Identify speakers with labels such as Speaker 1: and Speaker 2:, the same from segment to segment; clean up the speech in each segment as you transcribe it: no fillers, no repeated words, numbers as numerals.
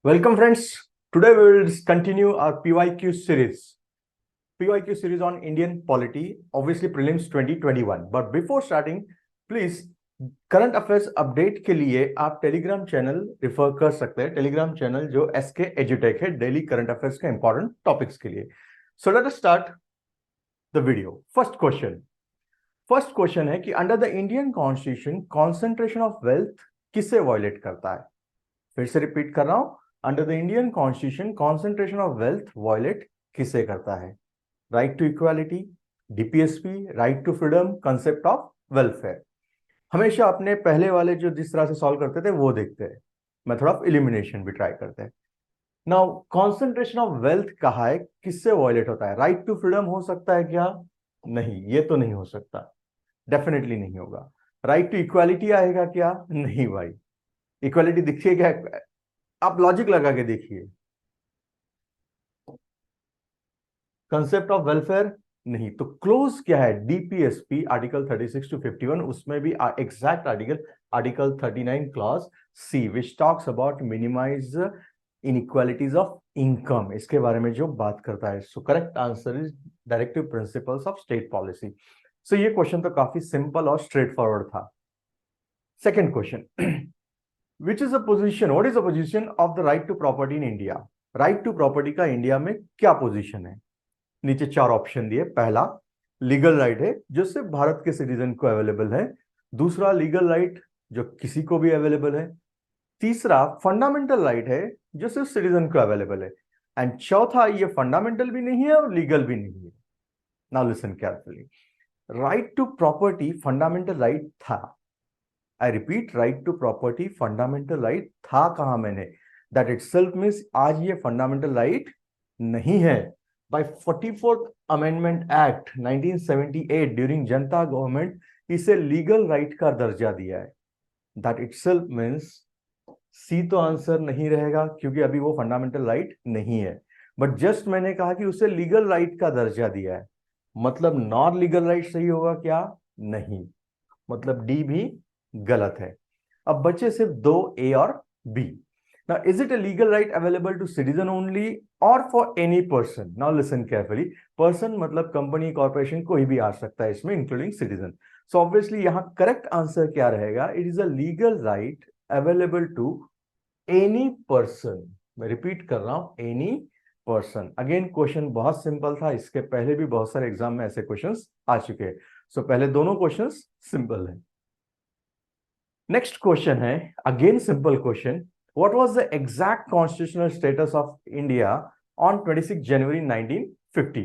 Speaker 1: Welcome, friends. Today we will continue our PYQ series. PYQ series on Indian polity, obviously prelims 2021. But before starting, please current affairs update के लिए आप Telegram channel refer कर सकते हैं। Telegram channel जो SK एजुटेक है, daily current affairs के इंपॉर्टेंट टॉपिक्स के लिए। So let us start the video. First question है कि under the Indian constitution concentration of wealth किसे वायलेट करता है? फिर से रिपीट कर रहा हूं, under the Indian constitution concentration of wealth violate किसे करता है? Right to equality, DPSP, right to freedom, concept of welfare. हमेशा अपने पहले वाले जो जिस तरह से सॉल्व करते थे वो देखते हैं, मेथड ऑफ एलिमिनेशन भी ट्राई करते हैं। नाउ कॉन्सेंट्रेशन ऑफ वेल्थ कहा है, किससे वायलेट होता है? राइट टू फ्रीडम हो सकता है क्या? नहीं, ये तो नहीं हो सकता, डेफिनेटली नहीं होगा। राइट टू इक्वालिटी आएगा क्या? नहीं भाई, इक्वालिटी दिखिए क्या, आप लॉजिक लगा के देखिए। कंसेप्ट ऑफ वेलफेयर नहीं, तो क्लोज क्या है? डीपीएसपी आर्टिकल 36 to 51, उसमें भी exact article 39 clause C which talks about minimize inequalities of income, इसके बारे में जो बात करता है। So correct answer is directive principles of state policy. So ये क्वेश्चन तो काफी सिंपल और स्ट्रेट फॉरवर्ड था। Second question, Which is the position? What is the position of the right to property in India? Right to property का India में क्या position है? नीचे चार ऑप्शन दिए। पहला लीगल राइट है जो सिर्फ भारत के सिटीजन को अवेलेबल है। दूसरा लीगल राइट जो किसी को भी अवेलेबल है। तीसरा फंडामेंटल राइट है जो सिर्फ सिटीजन को अवेलेबल है। एंड चौथा ये फंडामेंटल भी नहीं है और लीगल भी नहीं है। Now listen carefully, right to property fundamental right था। I repeat, right to property fundamental right था। कहा मैंने? दैट इटसेल्फ मींस आज ये फंडामेंटल राइट नहीं है। By 44th amendment act 1978 during Janata government इसे लीगल राइट का दर्जा दिया है। दैट इटसेल्फ मींस सी तो आंसर नहीं रहेगा क्योंकि अभी वो फंडामेंटल राइट नहीं है। बट जस्ट मैंने कहा कि उसे लीगल राइट का दर्जा दिया है, मतलब नॉन लीगल राइट सही होगा क्या? नहीं, मतलब डी भी गलत है। अब बचे सिर्फ दो, ए और B. Now, is it a legal right available to citizen only or for any person? Now listen carefully. Person मतलब कंपनी, कॉर्पोरेशन, कोई भी आ सकता है इसमें, इंक्लूडिंग सिटीजन। सो ऑब्वियसली यहां करेक्ट आंसर क्या रहेगा? It is a legal right available to any person. मैं रिपीट कर रहा हूं, एनी पर्सन। अगेन क्वेश्चन बहुत सिंपल था, इसके पहले भी बहुत सारे एग्जाम में ऐसे क्वेश्चंस आ चुके हैं। सो पहले दोनों क्वेश्चंस सिंपल है। नेक्स्ट क्वेश्चन है, again simple question. What was the exact constitutional status of India on 26 जनवरी 1950?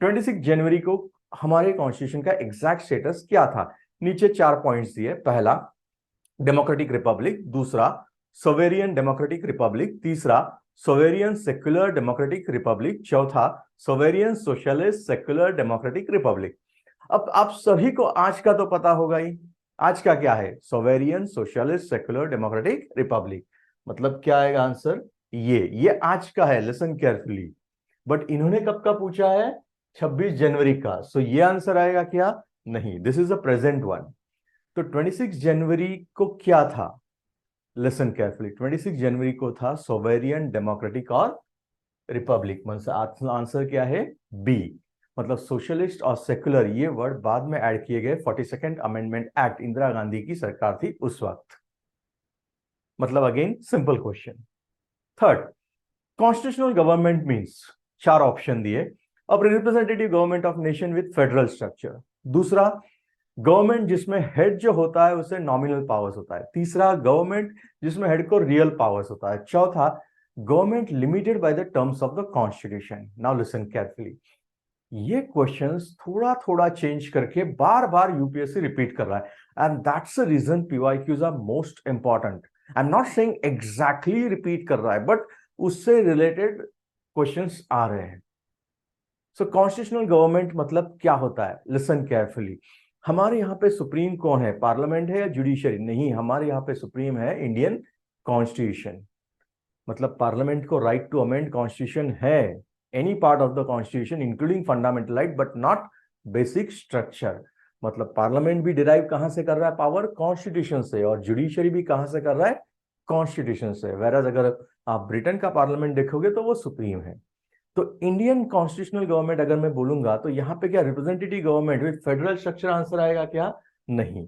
Speaker 1: 26 जनवरी को हमारे कॉन्स्टिट्यूशन का एग्जैक्ट स्टेटस क्या था? नीचे चार पॉइंट्स दिए। पहला डेमोक्रेटिक रिपब्लिक, दूसरा सोवेरियन डेमोक्रेटिक रिपब्लिक, तीसरा सोवेरियन सेक्युलर डेमोक्रेटिक रिपब्लिक, चौथा sovereign socialist secular democratic Republic. अब आप सभी को आज का तो पता होगा ही, आज का क्या है? Sovereign socialist secular democratic Republic. मतलब क्या आएगा आंसर? ये आज का है, लिसन केयरफुली। बट इन्होंने कब का पूछा है? 26 जनवरी का। सो ये आंसर आएगा क्या? नहीं, this is a present one. तो 26 जनवरी को क्या था? लिसन केयरफुली, 26 जनवरी को था सोवेरियन डेमोक्रेटिक और रिपब्लिक। मतलब आंसर क्या है? बी। मतलब सोशलिस्ट और सेक्युलर ये वर्ड बाद में ऐड किए गए। 42nd amendment act Indira Gandhi की सरकार थी उस वक्त। मतलब again simple question. Third, constitutional government means, चार ऑप्शन दिए। अब representative government of nation with federal structure. दूसरा, गवर्नमेंट जिसमें हेड जो होता है उसे नॉमिनल पावर्स होता है। तीसरा, गवर्नमेंट जिसमें हेड को रियल पावर्स होता है। चौथा, government limited by the terms of the constitution. Now listen carefully, ये क्वेश्चंस थोड़ा थोड़ा चेंज करके बार बार यूपीएससी रिपीट कर रहा है, and that's the reason PYQs are most important. I am not saying exactly repeat कर रहा है, बट उससे रिलेटेड क्वेश्चंस आ रहे हैं। सो कॉन्स्टिट्यूशनल गवर्नमेंट मतलब क्या होता है? लिसन केयरफुली, हमारे यहाँ पे सुप्रीम कौन है? पार्लियामेंट है या जुडिशरी? नहीं, हमारे यहाँ पे सुप्रीम है इंडियन कॉन्स्टिट्यूशन। मतलब पार्लियामेंट को राइट टू अमेंड कॉन्स्टिट्यूशन है, any part of the constitution including fundamental right but not basic structure. मतलब पार्लियामेंट भी डिराइव कहां से कर रहा है? पावर कॉन्स्टिट्यूशन से। और जुडिशरी भी कहां से कर रहा है? कॉन्स्टिट्यूशन से, whereas अगर आप ब्रिटेन का पार्लियामेंट देखोगे तो वो सुप्रीम है। तो इंडियन कॉन्स्टिट्यूशनल गवर्नमेंट अगर मैं बोलूंगा तो यहाँ पे क्या representative government with federal structure answer आएगा क्या? नहीं।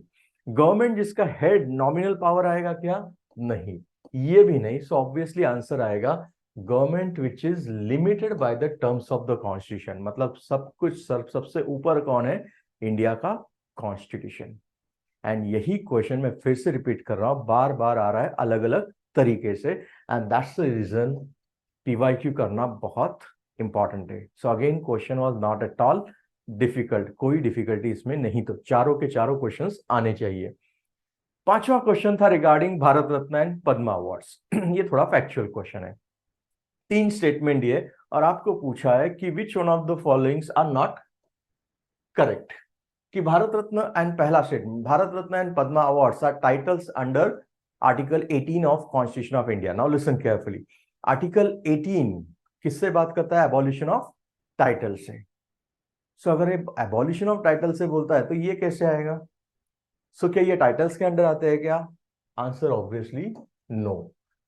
Speaker 1: गवर्नमेंट जिसका हेड नॉमिनल पावर आएगा क्या? नहीं, ये भी नहीं। सो ऑब्वियसली आंसर आएगा government which is limited by the terms of the constitution. मतलब सब कुछ सबसे ऊपर कौन है? इंडिया का कॉन्स्टिट्यूशन। एंड यही क्वेश्चन मैं फिर से रिपीट कर रहा हूं, बार बार आ रहा है अलग अलग तरीके से, and that's the reason PYQ करना बहुत इंपॉर्टेंट है। So again question was not at all difficult, कोई डिफिकल्टी इसमें नहीं, तो चारों के चारों क्वेश्चंस आने चाहिए। पांचवा क्वेश्चन था regarding Bharat Ratna and Padma awards. ये थोड़ा फैक्चुअल क्वेश्चन है। 3 स्टेटमेंट दिए और आपको पूछा है कि which one of the followings are not correct. कि भारत रत्न एंड पहला statement, Bharat Ratna and Padma awards are titles under article 18 of constitution of India. Now listen carefully. Article 18 किससे बात करता है? एबॉलिशन ऑफ टाइटल से। सो अगर ये एबॉलिशन ऑफ टाइटल से बोलता है तो ये कैसे आएगा? सो क्या ये टाइटल्स के अंडर आते हैं क्या? Answer obviously no.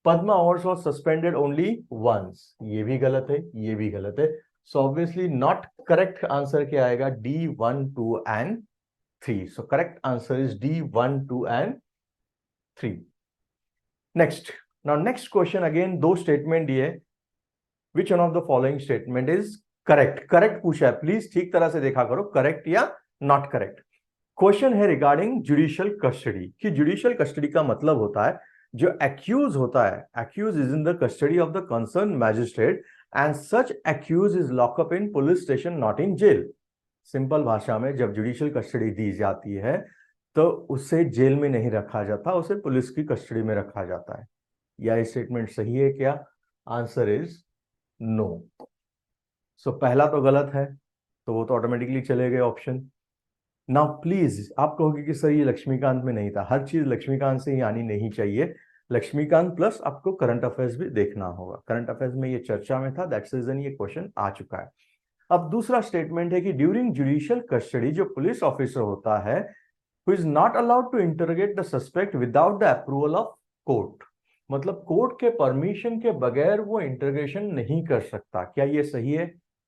Speaker 1: Padma awards was suspended only once, ये भी गलत है, ये भी गलत है। So obviously not correct answer क्या आएगा? D1, 2 and 3। So correct answer is D1, 2 and 3। Next, now next question again 2 statement दिए। Which one of the following statement is correct? Correct पूछा है, प्लीज ठीक तरह से देखा करो, करेक्ट या नॉट करेक्ट। क्वेश्चन है रिगार्डिंग जुडिशियल कस्टडी। कि जुडिशियल कस्टडी का मतलब होता है जो एक्यूज होता है, accuse is in the custody of the concern magistrate and such accuse is lock up in police station, not in jail. Simple भाषा में जब जुडिशियल कस्टडी दी जाती है तो उसे जेल में नहीं रखा जाता, उसे पुलिस की कस्टडी में रखा जाता है। यह स्टेटमेंट सही है क्या? Answer is no. सो पहला तो गलत है, तो वो तो ऑटोमेटिकली चले गए ऑप्शन। नाउ प्लीज आप कहोगे कि सर ये लक्ष्मीकांत में नहीं था, हर चीज लक्ष्मीकांत से ही आनी नहीं चाहिए। लक्ष्मीकांत प्लस आपको करंट अफेयर्स भी देखना होगा, करंट अफेयर्स में ये चर्चा में था, दैट्स रीजन ये क्वेश्चन आ चुका है। अब दूसरा स्टेटमेंट है कि ड्यूरिंग जुडिशियल कस्टडी जो पुलिस ऑफिसर होता है who is not allowed to interrogate the suspect without the approval of court। मतलब कोर्ट के परमिशन के बगैर वो इंटरोगेशन नहीं कर सकता। क्या ये सही है?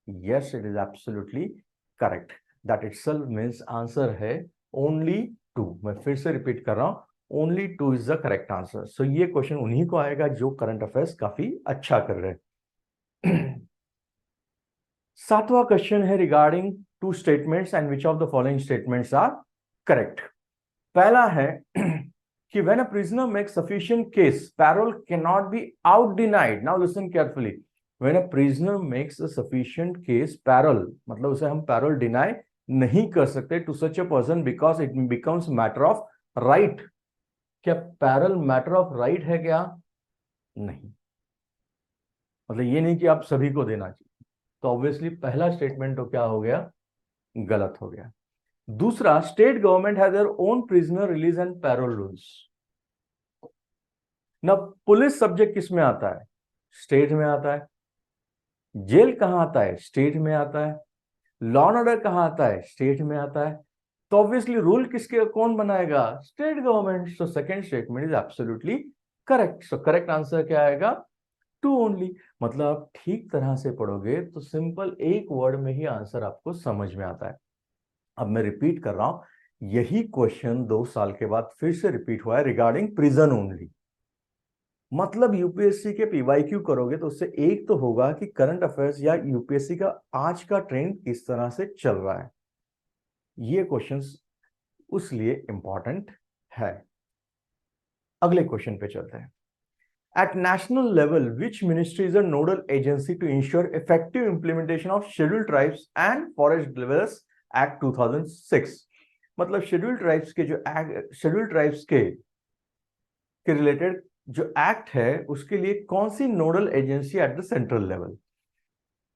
Speaker 1: Yes, it is absolutely correct. That itself means answer है ओनली 2। मैं फिर से रिपीट कर रहा हूं, only 2 is the correct answer. So ये क्वेश्चन उन्हीं को आएगा जो करंट अफेयर्स काफी अच्छा कर रहे हैं। सातवां क्वेश्चन है regarding 2 statements and which of the following statements are correct. पहला है कि when a prisoner makes sufficient case, parole cannot be out denied। Now listen carefully। when a prisoner makes a sufficient case, parole मतलब उसे हम parole deny नहीं कर सकते to such a person because it becomes matter of right। क्या parole matter of right है क्या? नहीं, मतलब ये नहीं कि आप सभी को देना चाहिए। तो ऑब्वियसली पहला स्टेटमेंट तो क्या हो गया? गलत हो गया। दूसरा, state government has their own prisoner release and parole rules. ना पुलिस सब्जेक्ट किस में आता है? स्टेट में आता है। जेल कहां आता है? स्टेट में आता है। लॉ एंड ऑर्डर कहां आता है? स्टेट में आता है। तो ऑब्वियसली रूल किसके कौन बनाएगा? State government. So second statement is absolutely correct. So correct answer क्या आएगा? 2 ओनली। मतलब आप ठीक तरह से पढ़ोगे तो सिंपल एक वर्ड में ही आंसर आपको समझ में आता है। अब मैं रिपीट कर रहा हूं, यही क्वेश्चन 2 साल के बाद फिर से रिपीट हुआ है रिगार्डिंग प्रिजन ओनली। मतलब यूपीएससी के पीवाईक्यू करोगे तो उससे एक तो होगा कि करंट अफेयर्स या यूपीएससी का आज का ट्रेंड किस तरह से चल रहा है। ये क्वेश्चंस उसलिए इंपॉर्टेंट है। अगले क्वेश्चन पे चलते हैं। At national level, which ministry is a nodal agency to ensure effective implementation of Scheduled Tribes and Forest Dwellers Act 2006? मतलब शेड्यूल्ड ट्राइब्स के जो शेड्यूल्ड ट्राइब्स के रिलेटेड जो एक्ट है उसके लिए कौन सी nodal agency at the central level?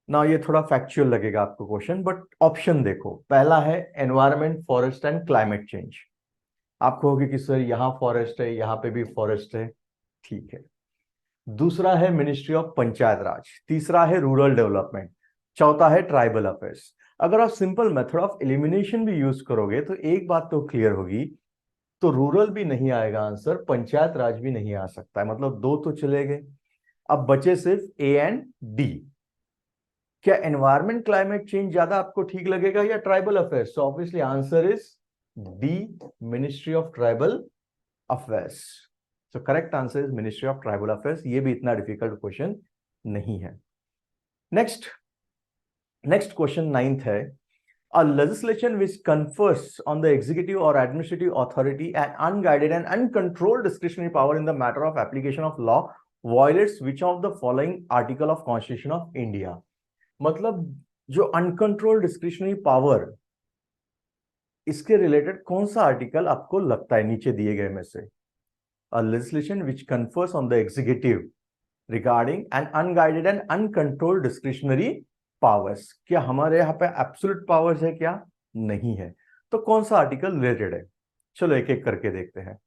Speaker 1: ना ये थोड़ा फैक्चुअल लगेगा आपको क्वेश्चन, बट ऑप्शन देखो। पहला है environment, forest and climate change. आप कहोगे कि सर यहां फॉरेस्ट है, यहां पे भी फॉरेस्ट है, ठीक है। दूसरा है मिनिस्ट्री ऑफ पंचायत राज। तीसरा है रूरल डेवलपमेंट। चौथा है ट्राइबल अफेयर्स। अगर आप सिंपल मेथड ऑफ एलिमिनेशन भी यूज करोगे तो एक बात तो क्लियर होगी, तो रूरल भी नहीं आएगा आंसर, पंचायत राज भी नहीं आ सकता है, मतलब दो तो चले गए। अब बचे सिर्फ ए एंड डी। क्या एनवायरमेंट क्लाइमेट चेंज ज्यादा आपको ठीक लगेगा या tribal affairs? So obviously answer is D, ministry of tribal affairs. So correct answer is ministry of tribal affairs. ये भी इतना डिफिकल्ट क्वेश्चन नहीं है। नेक्स्ट क्वेश्चन 9th है, a legislation which confers on the executive or administrative authority an unguided and uncontrolled discretionary power in the matter of application of law violates which of the following article of Constitution of India? मतलब जो uncontrolled discretionary power, इसके related कौन सा article आपको लगता है नीचे दिए गए में से? A legislation which confers on the executive regarding an unguided and uncontrolled discretionary powers. क्या हमारे यहाँ पे एब्सोल्यूट पावर्स है क्या? नहीं है। तो कौन सा आर्टिकल रिलेटेड है? चलो एक एक करके देखते हैं।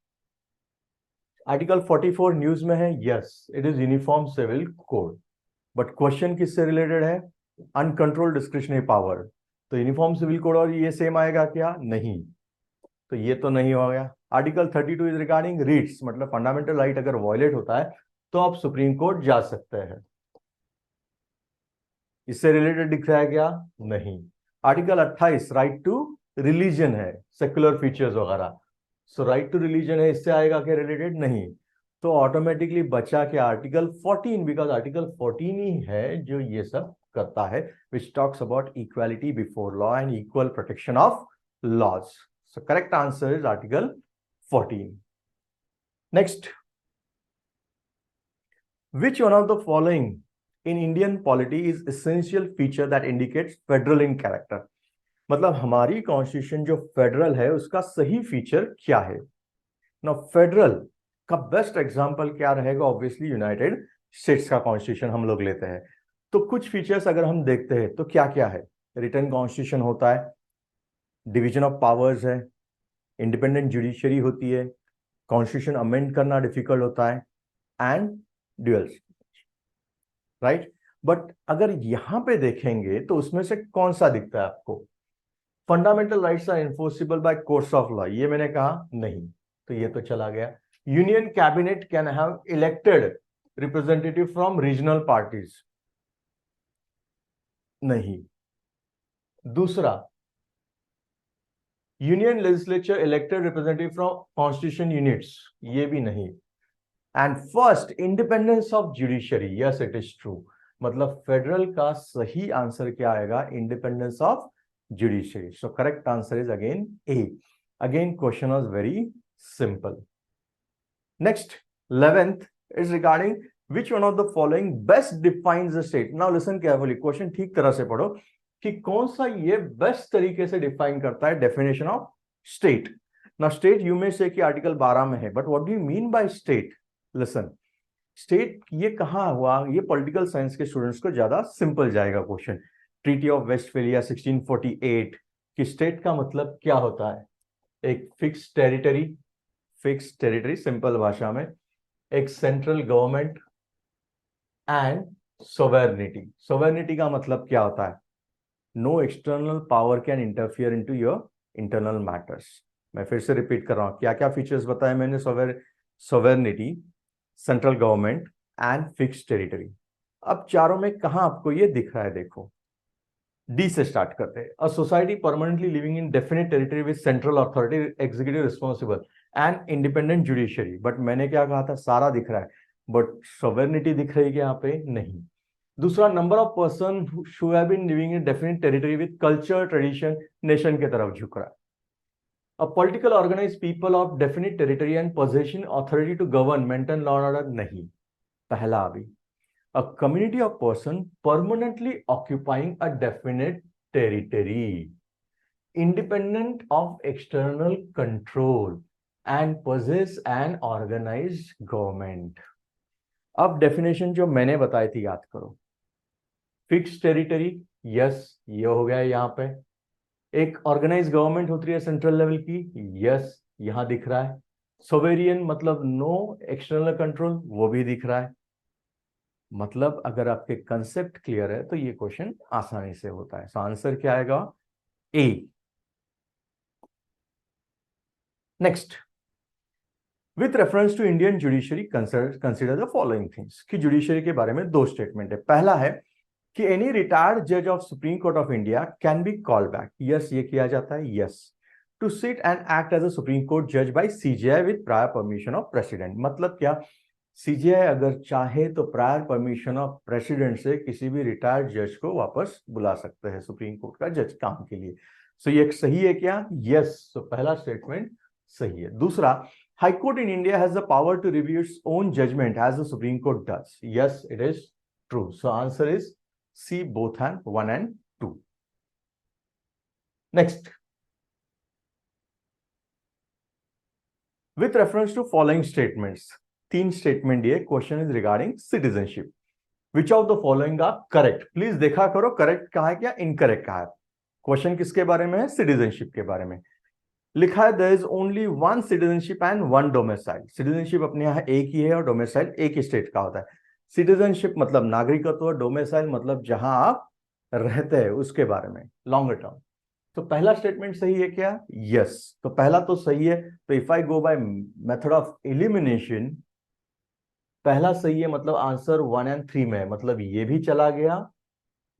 Speaker 1: आर्टिकल 44 न्यूज में है, yes it is uniform civil code, but question किससे रिलेटेड है? Uncontrolled discretionary power. तो यूनिफॉर्म सिविल कोड और ये सेम आएगा क्या? नहीं, तो ये तो नहीं हो गया। आर्टिकल 32 इज रिगार्डिंग रीट्स, मतलब फंडामेंटल राइट अगर वायलेट होता है तो आप सुप्रीम कोर्ट जा सकते हैं, इससे रिलेटेड दिख रहा है क्या? नहीं। आर्टिकल 28 राइट टू रिलीजन है, सेक्युलर फीचर्स वगैरह, सो राइट टू रिलीजन है, इससे आएगा क्या रिलेटेड? नहीं। तो ऑटोमेटिकली बचा क्या? आर्टिकल 14, बिकॉज आर्टिकल 14 ही है जो ये सब करता है, which talks about equality before law and equal protection of laws. So correct answer is article 14। Next, which one of the following in Indian polity is essential feature that indicates federal in character? मतलब हमारी constitution जो federal है उसका सही feature क्या है ना? Federal का बेस्ट एग्जांपल क्या रहेगा? ऑब्वियसली यूनाइटेड स्टेट्स का कॉन्स्टिट्यूशन हम लोग लेते हैं, तो कुछ फीचर्स अगर हम देखते हैं तो क्या क्या है? रिटन कॉन्स्टिट्यूशन होता है, डिवीजन ऑफ पावर्स है, इंडिपेंडेंट जुडिशरी होती है, कॉन्स्टिट्यूशन अमेंड करना डिफिकल्ट होता है, एंड ड्यूअल राइट। बट अगर यहां पे देखेंगे तो उसमें से कौन सा दिखता है आपको? Fundamental rights are enforceable by courts of law, ये मैंने कहा नहीं, तो ये तो चला गया। Union cabinet can have elected representative from regional parties, नहीं। दूसरा, union legislature elected representative from constitution units, ये भी नहीं। And first, independence of judiciary, yes it is true. मतलब फेडरल का सही आंसर क्या आएगा? Independence of judiciary. So correct answer is again A. Again question was very simple. Next 11th is regarding which one of the following best defines the state? Now listen carefully, question ठीक तरह से पढ़ो कि कौन सा ये best तरीके से डिफाइन करता है डेफिनेशन ऑफ स्टेट। ना स्टेट यू में से कि आर्टिकल 12 में है, but what do you mean by state? Listen, state ये कहाँ हुआ? ये पॉलिटिकल साइंस के स्टूडेंट्स को ज्यादा सिंपल जाएगा क्वेश्चन। ट्रीटी ऑफ वेस्टफेलिया 1648 कि स्टेट का मतलब क्या होता है? एक फिक्स टेरिटरी सिंपल भाषा में, एक central government and sovereignty. Sovereignty का मतलब क्या होता है? No external power can interfere into your internal matters. मैं फिर से रिपीट कर रहा हूं, क्या क्या फीचर्स बताए मैंने? Sovereignty, central government and fix territory. अब चारों में कहां आपको ये दिख रहा है? देखो, डी से स्टार्ट करते हैं। A society permanently living in definite territory with central authority, executive responsible and independent judiciary. But मैंने क्या कहा था? सारा दिख रहा है, बट सोवेर्निटी दिख रही है यहाँ पे? नहीं। दूसरा, number of person who have been living in definite territory with culture tradition, nation की तरफ झुक रहा है। A political organized people of definite territory and possession authority to govern, maintain law and order, नहीं। पहला अभी, a community of person permanently occupying a definite territory, independent of external control and possess an organized government। अब definition जो मैंने बताई थी याद करो। फिक्स टेरिटरी, यस ये हो गया यहाँ पे। एक ऑर्गेनाइज गवर्नमेंट होती है सेंट्रल लेवल की, यस यहां दिख रहा है। सोवेरियन मतलब नो एक्सटर्नल कंट्रोल, वो भी दिख रहा है। मतलब अगर आपके कंसेप्ट क्लियर है तो ये क्वेश्चन आसानी से होता है। सो आंसर क्या आएगा? A. Next, with reference to Indian judiciary consider the following things, कि जुडिशरी के बारे में दो स्टेटमेंट है। पहला है कि एनी रिटायर्ड जज of Supreme Court of India can be called back, yes ये किया जाता है, yes, to sit and act as a Supreme Court जज by CJI with prior permission of president. मतलब क्या, सीजेआई अगर चाहे तो प्रायर परमिशन ऑफ प्रेसिडेंट से किसी भी रिटायर्ड जज को वापस बुला सकते हैं सुप्रीम कोर्ट का जज काम के लिए। सो ये सही है क्या, यस। सो पहला स्टेटमेंट सही है। दूसरा, high court in India has the power to review its own judgement as the supreme court does, yes it is true. So answer is C, both and 1 and 2. Next, with reference to following statements, तीन statement दिए, question is regarding citizenship. Which of the following are correct, please देखा करो correct कहा है क्या incorrect कहा है। Question किसके बारे में है, सिटीजनशिप के बारे में। लिखा है there is only one citizenship and one domicile. Citizenship अपने यहाँ एक ही है और डोमिसाइल एक ही स्टेट का होता है। सिटीजनशिप मतलब नागरिकत्व, डोमिसाइल मतलब जहां आप रहते हैं उसके बारे में, लॉन्गर टर्म। तो पहला स्टेटमेंट सही है क्या, यस। तो पहला तो सही है। तो if I go by method of elimination, पहला सही है, मतलब आंसर 1 और 3 में है, मतलब ये भी चला गया,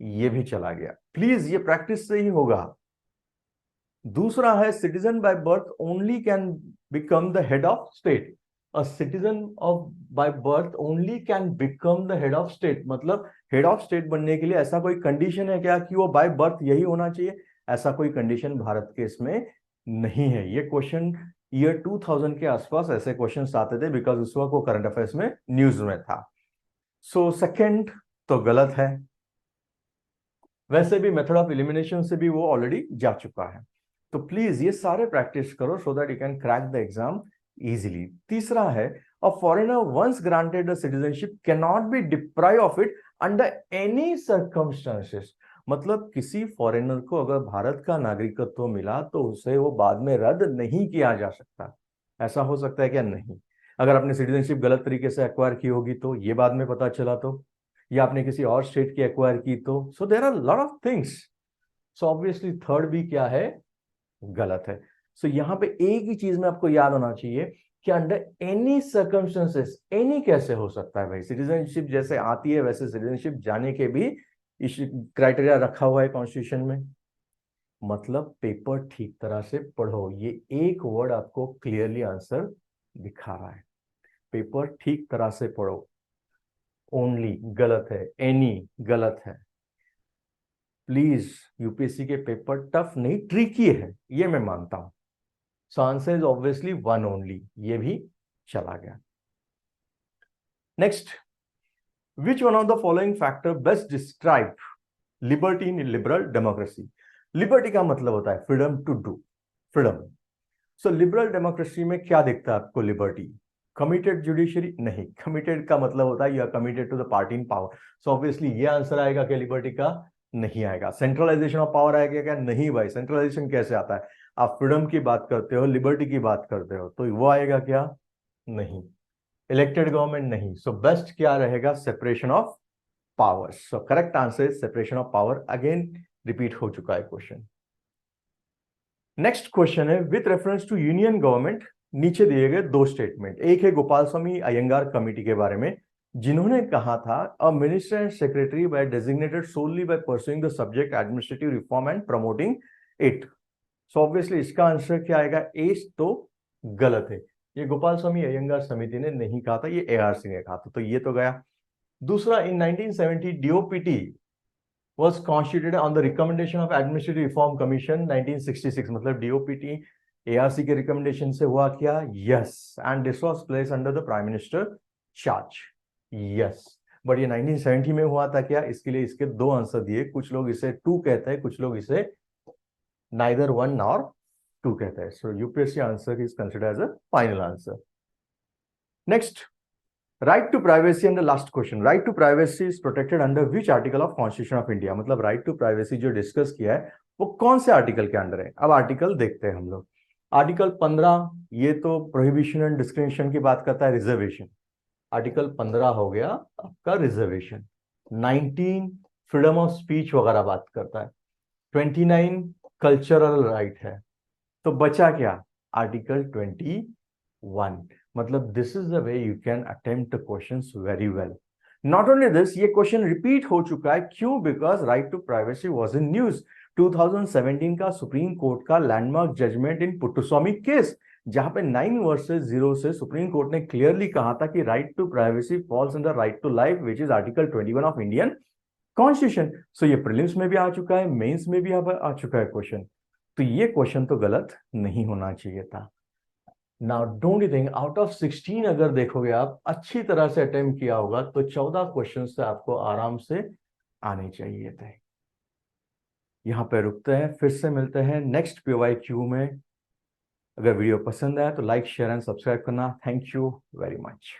Speaker 1: ये भी चला गया। प्लीज ये प्रैक्टिस से ही होगा। दूसरा है citizen by birth only can become the head of state. A citizen of by birth only can become the head of state, मतलब हेड ऑफ स्टेट बनने के लिए ऐसा कोई कंडीशन है क्या कि वो बाय बर्थ यही होना चाहिए? ऐसा कोई कंडीशन भारत के इसमें नहीं है। ये क्वेश्चन ईयर 2000 के आसपास ऐसे क्वेश्चंस आते थे, बिकॉज उस वक्त वो करंट अफेयर्स में न्यूज में था। सो सेकंड तो गलत है। वैसे भी मेथड ऑफ एलिमिनेशन से भी वो ऑलरेडी जा चुका है। तो प्लीज ये सारे प्रैक्टिस करो so that you can crack the exam easily. तीसरा है, a foreigner once granted the citizenship can not be deprive of it under any circumstances. मतलब किसी फॉरेनर को अगर भारत का नागरिकत्व मिला तो उसे वो बाद में रद्द नहीं किया जा सकता। ऐसा हो सकता है क्या? नहीं। अगर आपने सिटीजनशिप गलत तरीके से एक्वायर की होगी तो, ये बाद में पता चला तो, या आपने किसी और स्टेट की एक्वायर की तो, so there are lot of things. So obviously third भी क्या है, गलत है। सो यहां पे एक ही चीज में आपको याद होना चाहिए कि अंडर एनी सर्कमस्टेंसेस, एनी कैसे हो सकता है भाई? सिटीजनशिप जैसे आती है वैसे सिटीजनशिप जाने के भी क्राइटेरिया रखा हुआ है कॉन्स्टिट्यूशन में। मतलब पेपर ठीक तरह से पढ़ो, ये एक वर्ड आपको क्लियरली आंसर दिखा रहा है। पेपर ठीक तरह से पढ़ो। ओनली गलत है, एनी गलत है। प्लीज, यूपीएससी के पेपर टफ नहीं ट्रिकी है, ये मैं मानता हूं। So answer is obviously 1 only, ये भी चला गया। Next, which one of the following factor best describe liberty in liberal democracy? Liberty का मतलब होता है freedom to do, freedom. So liberal democracy में क्या दिखता है आपको? लिबर्टी। कमिटेड जुडिशरी नहीं, कमिटेड का मतलब होता है you are committed to the party in power. So obviously ये आंसर आएगा क्या लिबर्टी का? नहीं आएगा। सेंट्रलाइजेशन ऑफ पावर आएगा क्या? नहीं भाई, सेंट्रलाइजेशन कैसे आता है? आप फ्रीडम की बात करते हो, लिबर्टी की बात करते हो, तो वो आएगा क्या? नहीं। इलेक्टेड गवर्नमेंट नहीं। सो बेस्ट क्या रहेगा? Separation of power. So correct answer is separation of power. Again repeat हो चुका है क्वेश्चन। नेक्स्ट क्वेश्चन है, with reference to union government नीचे दिए गए दो स्टेटमेंट। एक है गोपाल स्वामी अयंगार कमेटी के बारे में, जिन्होंने कहा था a minister and secretary by designated solely by pursuing the subject administrative reform and promoting it. So obviously इसका आंसर क्या आएगा? ए तो गलत है। ये गोपाल स्वामी अयंगार समिति ने नहीं कहा था, ये ARC ने कहा था, तो ये तो गया। दूसरा, इन 1970 DOPT was constituted on the recommendation of Administrative Reform Commission 1966। मतलब डीओपीटी ARC के रिकमेंडेशन से हुआ क्या? Yes. And this was place under the prime minister charge. Yes. But ये 1970 में हुआ था क्या? इसके लिए इसके दो आंसर दिए। कुछ लोग इसे 2 कहते हैं, कुछ लोग इसे नाइदर 1 और 2 कहते हैं। So UPSC answer is considered as a final answer. Next, right to privacy and the last question, right to privacy is protected under which article of constitution of India? मतलब राइट टू प्राइवेसी जो discuss किया है वो कौन से article के under है? अब आर्टिकल देखते हैं हम लोग। आर्टिकल 15 ये तो प्रोहिबिशन एंड डिस्क्रिमिनेशन की बात करता है, रिजर्वेशन। आर्टिकल 15 हो गया आपका रिजर्वेशन। 19 फ्रीडम ऑफ स्पीच वगैरह बात करता है। 29 कल्चरल राइट है। तो बचा क्या? आर्टिकल 21। मतलब this is the way you can attempt questions very well. Not only this, ये क्वेश्चन रिपीट हो चुका है, क्यों? Because right to privacy was in news. 2017 का सुप्रीम कोर्ट का landmark judgement in Puttaswamy case, जहां पे 9 वर्सेस 0 से सुप्रीम कोर्ट ने क्लियरली कहा था कि right to privacy falls under right to life, which is article 21 of Indian constitution. So ये प्रीलिम्स में भी आ चुका है, मेंस में भी आ चुका है क्वेश्चन। तो ये क्वेश्चन तो गलत नहीं होना चाहिए था। Now don't you think out of 16 अगर देखोगे आप अच्छी तरह से अटेम्प्ट किया होगा तो 14 क्वेश्चन से आपको आराम से आने चाहिए थे। यहां पे रुकते हैं, फिर से मिलते हैं नेक्स्ट PYQ में। अगर वीडियो पसंद आया तो लाइक शेयर एंड सब्सक्राइब करना। Thank you very much.